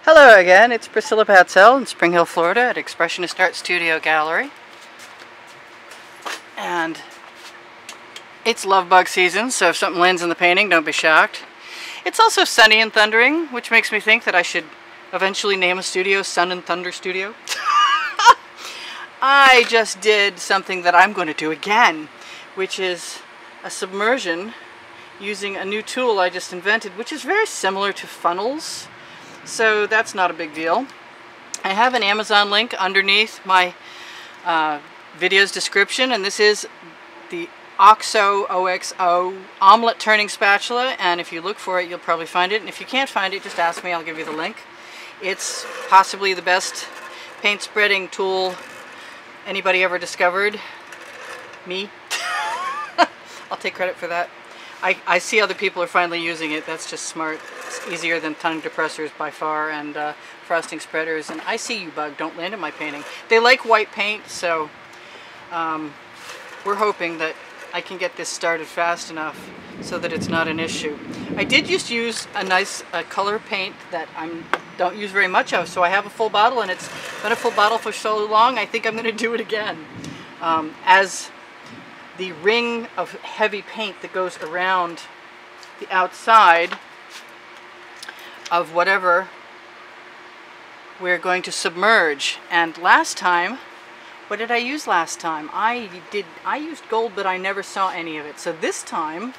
Hello again, it's Priscilla Batzell in Spring Hill, Florida at Expressionist Art Studio Gallery. And it's love bug season, so if something lands in the painting, don't be shocked. It's also sunny and thundering, which makes me think that I should eventually name a studio Sun and Thunder Studio. I just did something that I'm going to do again, which is a submersion using a new tool I just invented, which is very similar to funnels. So that's not a big deal. I have an Amazon link underneath my video's description, and this is the OXO omelet turning spatula, and if you look for it you'll probably find it, and if you can't find it just ask me, I'll give you the link. It's possibly the best paint spreading tool anybody ever discovered. Me. I'll take credit for that. I see other people are finally using it. That's just smart. It's easier than tongue depressors by far, and frosting spreaders. And I see you, bug. Don't land in my painting. They like white paint, so we're hoping that I can get this started fast enough so that it's not an issue. I did just use a nice color paint that I don't use very much of, so I have a full bottle, and it's been a full bottle for so long, I think I'm going to do it again. As the ring of heavy paint that goes around the outside of whatever we're going to submerge. And last time, what did I use last time? I used gold, but I never saw any of it. So this time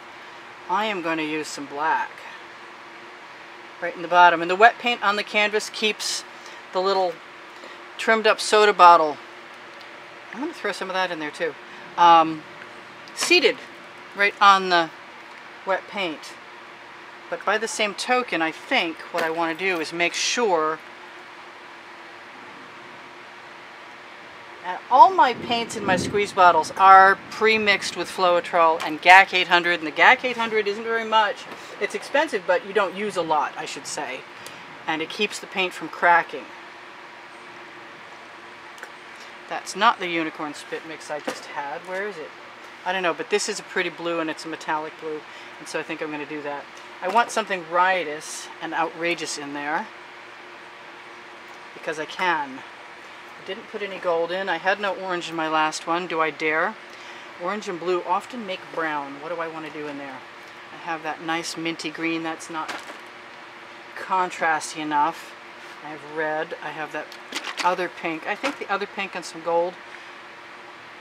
I am going to use some black right in the bottom. And the wet paint on the canvas keeps the little trimmed up soda bottle, I'm going to throw some of that in there too, seated right on the wet paint. But by the same token, I think what I want to do is make sure all my paints in my squeeze bottles are pre-mixed with Floetrol and GAC 800, and the GAC 800 isn't very much. It's expensive, but you don't use a lot, I should say, and it keeps the paint from cracking. That's not the unicorn spit mix I just had. Where is it? I don't know, but this is a pretty blue, and it's a metallic blue, and so I think I'm going to do that. I want something riotous and outrageous in there, because I can. I didn't put any gold in. I had no orange in my last one. Do I dare? Orange and blue often make brown. What do I want to do in there? I have that nice minty green. That's not contrasty enough. I have red. I have that other pink. I think the other pink and some gold.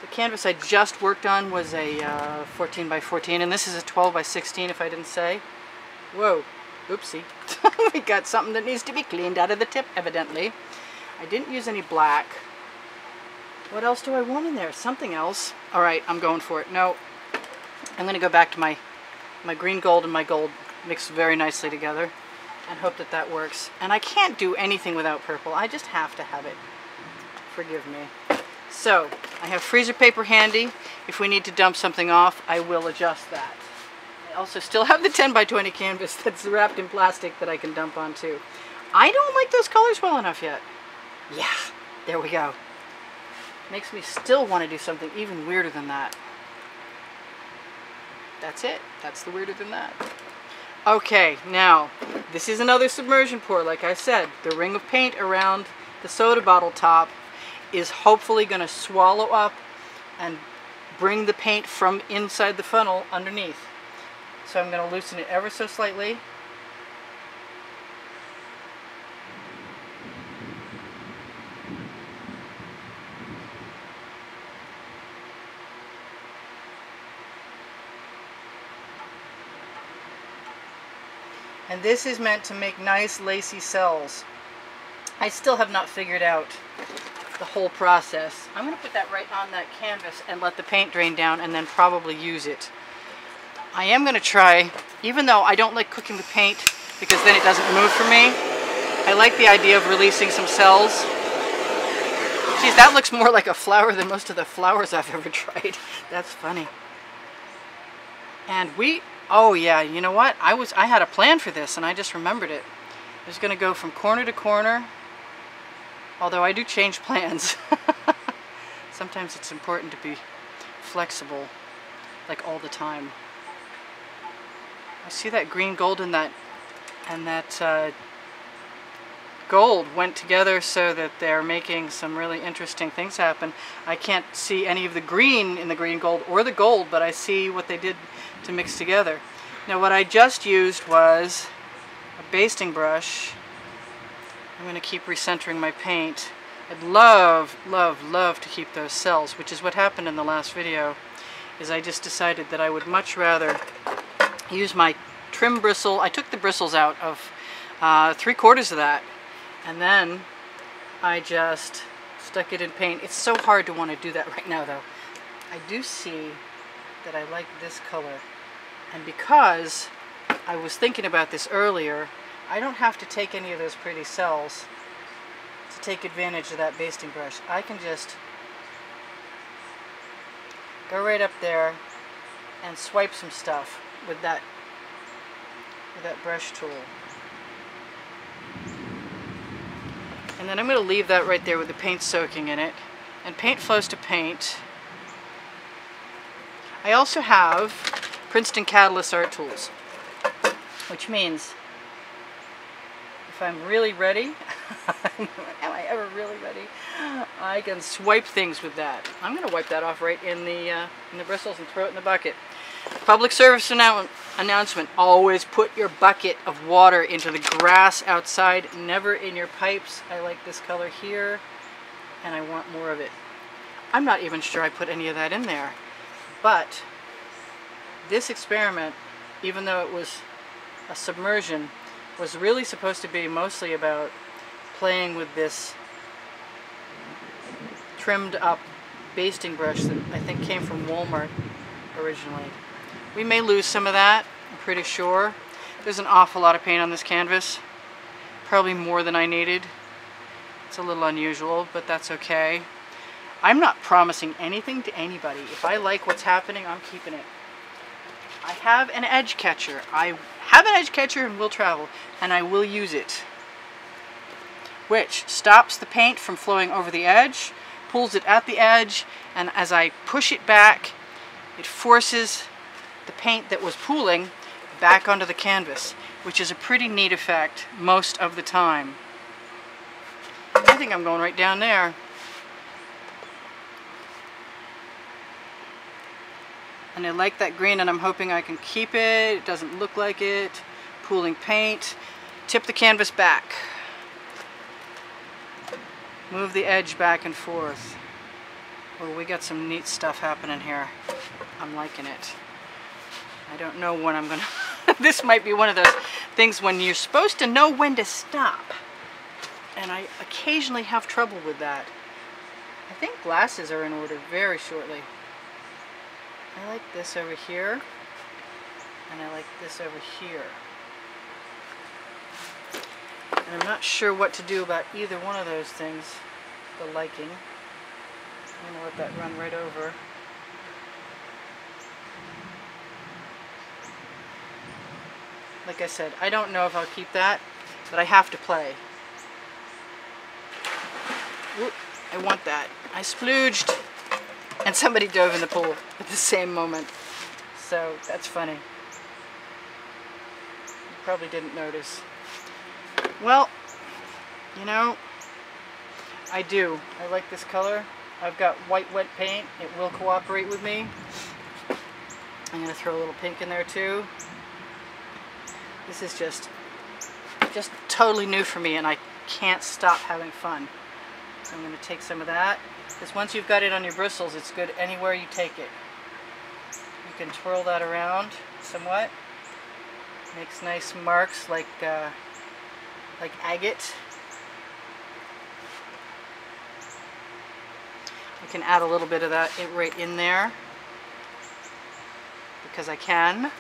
The canvas I just worked on was a 14 by 14, and this is a 12 by 16 if I didn't say. Whoa, oopsie. We got something that needs to be cleaned out of the tip, evidently. I didn't use any black. What else do I want in there? Something else. All right, I'm going for it. No, I'm going to go back to my green gold and my gold mixed very nicely together and hope that that works. And I can't do anything without purple. I just have to have it. Forgive me. So, I have freezer paper handy. If we need to dump something off, I will adjust that. I also still have the 10 by 20 canvas that's wrapped in plastic that I can dump on too. I don't like those colors well enough yet. Yeah, there we go. Makes me still want to do something even weirder than that. That's it. That's the weirder than that. Okay, now, this is another submersion pour, like I said. The ring of paint around the soda bottle top is hopefully going to swallow up and bring the paint from inside the funnel underneath. So I'm going to loosen it ever so slightly. And this is meant to make nice lacy cells. I still have not figured out the whole process. I'm going to put that right on that canvas and let the paint drain down and then probably use it. I am going to try, even though I don't like cooking with paint because then it doesn't move for me, I like the idea of releasing some cells. Geez, that looks more like a flower than most of the flowers I've ever tried. That's funny. And oh yeah, you know what? I had a plan for this and I just remembered it. I was going to go from corner to corner, although I do change plans. Sometimes it's important to be flexible, like all the time. I see that green gold and that gold went together so that they're making some really interesting things happen. I can't see any of the green in the green gold or the gold, but I see what they did to mix together. Now what I just used was a basting brush. I'm going to keep recentering my paint. I'd love, love, love to keep those cells, which is what happened in the last video, is I just decided that I would much rather use my trim bristle. I took the bristles out of 3/4 of that, and then I just stuck it in paint. It's so hard to want to do that right now though. I do see that I like this color, and because I was thinking about this earlier, I don't have to take any of those pretty cells to take advantage of that basting brush. I can just go right up there and swipe some stuff with that brush tool. And then I'm going to leave that right there with the paint soaking in it. And paint flows to paint. I also have Princeton Catalyst art tools, which means if I'm really ready, am I ever really ready? I can swipe things with that. I'm going to wipe that off right in the bristles and throw it in the bucket. Public service announcement: always put your bucket of water into the grass outside, never in your pipes. I like this color here, and I want more of it. I'm not even sure I put any of that in there, but this experiment, even though it was a submersion, was really supposed to be mostly about playing with this trimmed up basting brush that I think came from Walmart originally. We may lose some of that, I'm pretty sure. There's an awful lot of paint on this canvas, probably more than I needed. It's a little unusual, but that's okay. I'm not promising anything to anybody. If I like what's happening, I'm keeping it. I have an edge catcher. I have an edge catcher and will travel, and I will use it, which stops the paint from flowing over the edge, pulls it at the edge, and as I push it back, it forces the paint that was pooling back onto the canvas, which is a pretty neat effect most of the time. I think I'm going right down there. And I like that green, and I'm hoping I can keep it. It doesn't look like it. Pooling paint. Tip the canvas back. Move the edge back and forth. Well, we got some neat stuff happening here. I'm liking it. I don't know when I'm gonna... This might be one of those things when you're supposed to know when to stop. And I occasionally have trouble with that. I think glasses are in order very shortly. I like this over here, and I like this over here. And I'm not sure what to do about either one of those things, the liking. I'm going to let that run right over. Like I said, I don't know if I'll keep that, but I have to play. Ooh, I want that. I splooged, and somebody dove in the pool at the same moment. So that's funny. You probably didn't notice. Well, you know, I do. I like this color. I've got white wet paint. It will cooperate with me. I'm going to throw a little pink in there too. This is just totally new for me, and I can't stop having fun. So I'm going to take some of that, because once you've got it on your bristles, it's good anywhere you take it. You can twirl that around somewhat. Makes nice marks like agate. I can add a little bit of that right in there, because I can.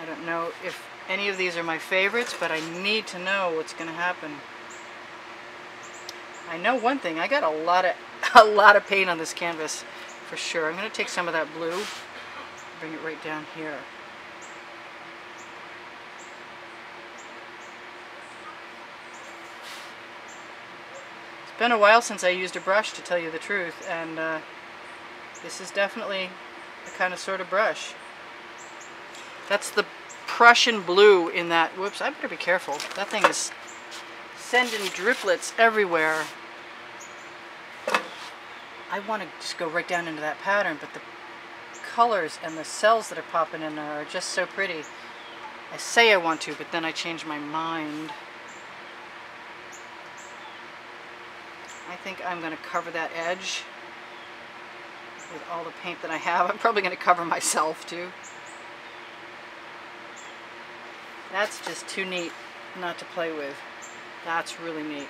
I don't know if any of these are my favorites, but I need to know what's going to happen. I know one thing, I got a lot of paint on this canvas for sure. I'm going to take some of that blue, bring it right down here. It's been a while since I used a brush, to tell you the truth, and this is definitely the kind of sort of brush. That's the Prussian blue in that. Whoops, I better be careful. That thing is sending driplets everywhere. I want to just go right down into that pattern, but the colors and the cells that are popping in there are just so pretty. I say I want to, but then I change my mind. I think I'm going to cover that edge with all the paint that I have. I'm probably going to cover myself too. That's just too neat not to play with. That's really neat.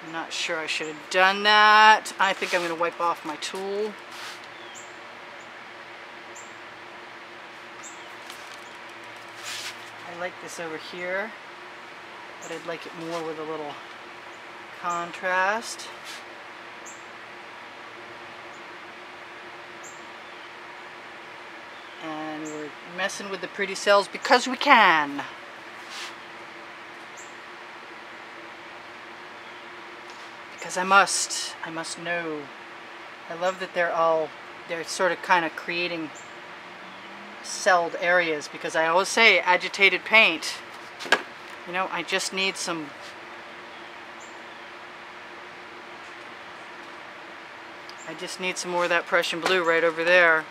I'm not sure I should have done that. I think I'm going to wipe off my tool. I like this over here, but I'd like it more with a little contrast. And we're messing with the pretty cells because we can. Because I must know. I love that they're sort of kind of creating celled areas, because I always say agitated paint, you know, I just need some more of that Prussian blue right over there.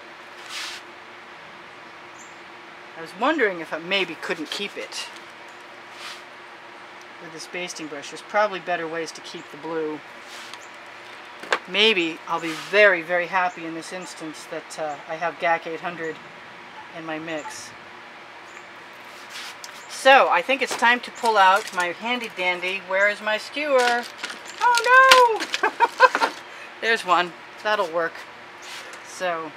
I was wondering if I maybe couldn't keep it with this basting brush. There's probably better ways to keep the blue. Maybe I'll be very, very happy in this instance that I have GAC 800 in my mix. So I think it's time to pull out my handy dandy. Where is my skewer? Oh no! There's one. That'll work. So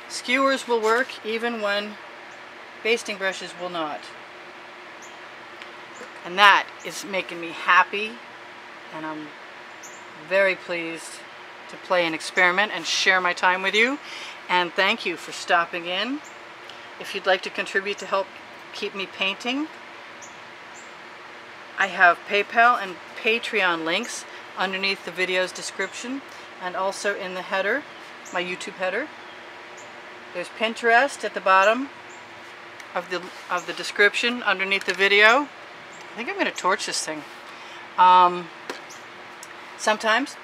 skewers will work even when basting brushes will not. And that is making me happy, and I'm very pleased to play and experiment and share my time with you. And thank you for stopping in. If you'd like to contribute to help keep me painting, I have PayPal and Patreon links underneath the video's description, and also in the header, my YouTube header. There's Pinterest at the bottom of the description underneath the video. I think I'm going to torch this thing. Sometimes.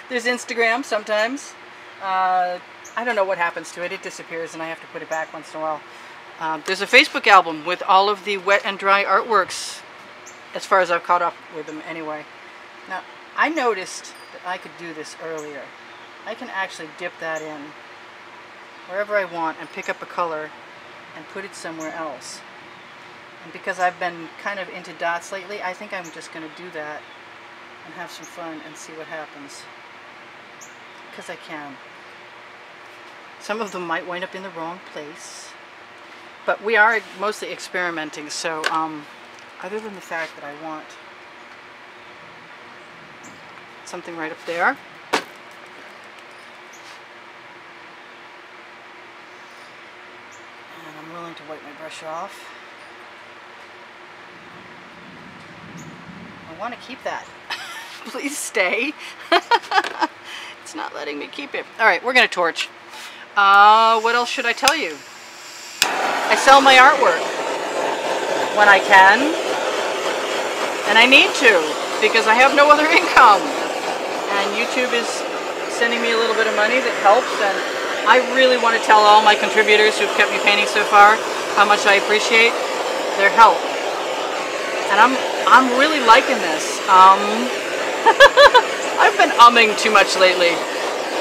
There's Instagram sometimes. I don't know what happens to it. It disappears and I have to put it back once in a while. There's a Facebook album with all of the wet and dry artworks, as far as I've caught up with them anyway. Now, I noticed that I could do this earlier. I can actually dip that in wherever I want and pick up a color and put it somewhere else. And because I've been kind of into dots lately, I think I'm just going to do that and have some fun and see what happens. Because I can. Some of them might wind up in the wrong place. But we are mostly experimenting, so other than the fact that I want something right up there. And I'm willing to wipe my brush off. I want to keep that. Please stay. It's not letting me keep it. Alright, we're going to torch. What else should I tell you? I sell my artwork when I can. And I need to, because I have no other income. And YouTube is sending me a little bit of money that helps. And I really want to tell all my contributors who've kept me painting so far how much I appreciate their help. And I'm really liking this. I've been umming too much lately.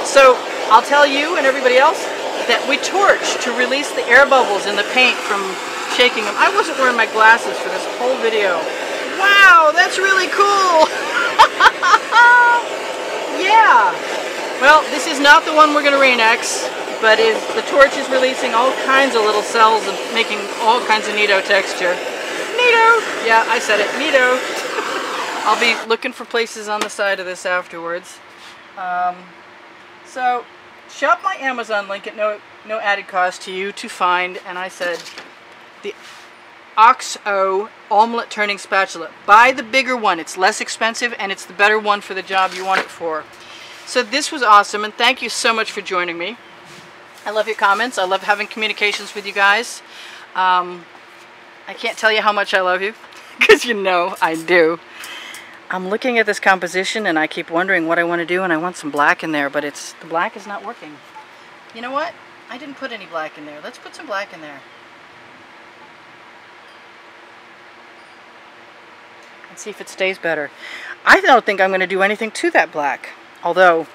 So I'll tell you and everybody else that we torch to release the air bubbles in the paint from shaking them. I wasn't wearing my glasses for this whole video. Wow, that's really cool. Yeah. Well, this is not the one we're going to Rain-X, but the torch is releasing all kinds of little cells and making all kinds of neato texture. Neato! Yeah, I said it. Neato. I'll be looking for places on the side of this afterwards. So, shop my Amazon link at no added cost to you to find, and I said, the OXO omelet turning spatula. Buy the bigger one. It's less expensive and it's the better one for the job you want it for. So this was awesome, and thank you so much for joining me. I love your comments. I love having communications with you guys. I can't tell you how much I love you, because you know I do. I'm looking at this composition and I keep wondering what I want to do, and I want some black in there, but the black is not working. You know what? I didn't put any black in there. Let's put some black in there. And see if it stays better. I don't think I'm going to do anything to that black. Although,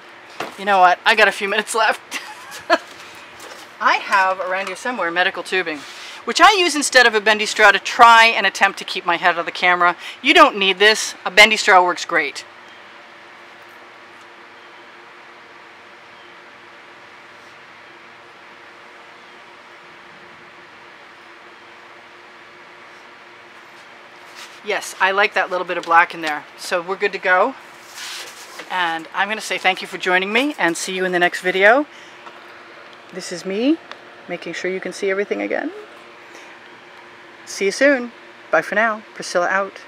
you know what? I got a few minutes left. I have around here somewhere medical tubing, which I use instead of a bendy straw to try and attempt to keep my head out of the camera. You don't need this. A bendy straw works great. Yes, I like that little bit of black in there. So we're good to go. And I'm going to say thank you for joining me and see you in the next video. This is me, making sure you can see everything again. See you soon. Bye for now. Priscilla out.